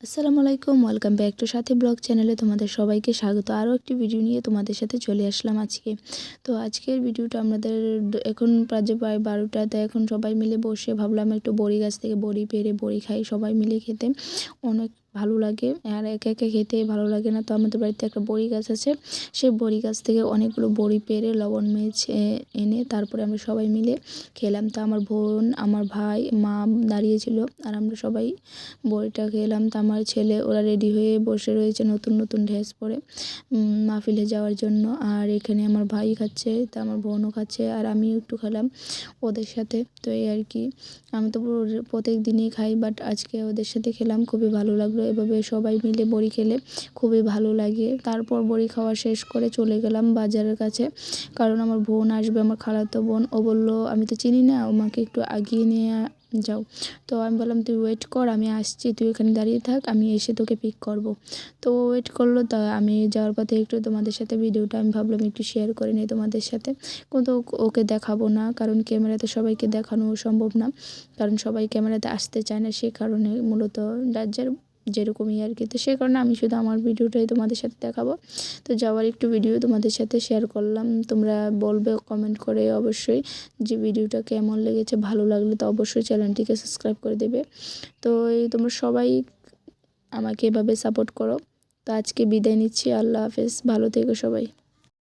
আসসালামু আলাইকুম, welcome back to Sathi blog চ্যানেলে তোমাদের সবাইকে স্বাগত। আরও একটি ভিডিও নিয়ে তোমাদের সাথে চলে আসলাম আজকে। তো আজকের ভিডিওটা আমাদের এখন প্রায় 12টাতে এখন সবাই মিলে বসে ভাবলাম একটু বড়ি গাছ থেকে বড়ি পেড়ে বড়ি খাই, সবাই মিলে খেতে অনেক ভালো লাগে। আর একা একা খেতে ভালো লাগে না। তো আমাদের বাড়িতে একটা বড়ি গাছ আছে, সেই বড়ি গাছ থেকে অনেকগুলো বড়ি পেড়ে লবণ মেখে এনে তারপরে আমরা সবাই মিলে খেলাম। তো আমার বোন, আমার ভাই, মা দাঁড়িয়েছিল আর আমরা সবাই বড়িটা খেলাম। তো আমার ছেলে ওরা রেডি হয়ে বসে রয়েছে নতুন নতুন ড্রেস পরে মাহফিলে যাওয়ার জন্য। আর এখানে আমার ভাই খাচ্ছে, তা আমার বোনও খাচ্ছে আর আমিও একটু খেলাম ওদের সাথে। তো এই আর কি, আমি তো প্রত্যেক দিনই খাই, বাট আজকে ওদের সাথে খেলাম, খুবই ভালো লাগলো। এভাবে সবাই মিলে বড়ি খেলে খুবই ভালো লাগে। তারপর বড়ি খাওয়া শেষ করে চলে গেলাম বাজারের কাছে, কারণ আমার বোন আসবে, আমার খালাতো বোন। ও বললো আমি তো চিনি না, আমাকে একটু আগিয়ে নিয়ে যাও। তো আমি বললাম তুই ওয়েট কর, আমি আসছি, তুই এখানে দাঁড়িয়ে থাক, আমি এসে তোকে পিক করব। তো ওয়েট করলো। তা আমি যাওয়ার পথে একটু তোমাদের সাথে ভিডিওটা আমি ভাবলাম একটু শেয়ার করে নিই তোমাদের সাথে। কিন্তু ওকে দেখাবো না, কারণ ক্যামেরাতে সবাইকে দেখানো সম্ভব না, কারণ সবাই ক্যামেরাতে আসতে চায় না, সে কারণে মূলত যার যেরকমই আর কি। তো সে কারণে আমি শুধু আমার ভিডিওটাই তোমাদের সাথে দেখাবো। তো যাওয়ার একটু ভিডিও তোমাদের সাথে শেয়ার করলাম। তোমরা বলবে কমেন্ট করে অবশ্যই যে ভিডিওটা কেমন লেগেছে। ভালো লাগলে তো অবশ্যই চ্যানেলটিকে সাবস্ক্রাইব করে দেবে। তো এই তোমরা সবাই আমাকে এভাবে সাপোর্ট করো। তো আজকে বিদায় নিচ্ছি, আল্লাহ হাফেজ, ভালো থেকো সবাই।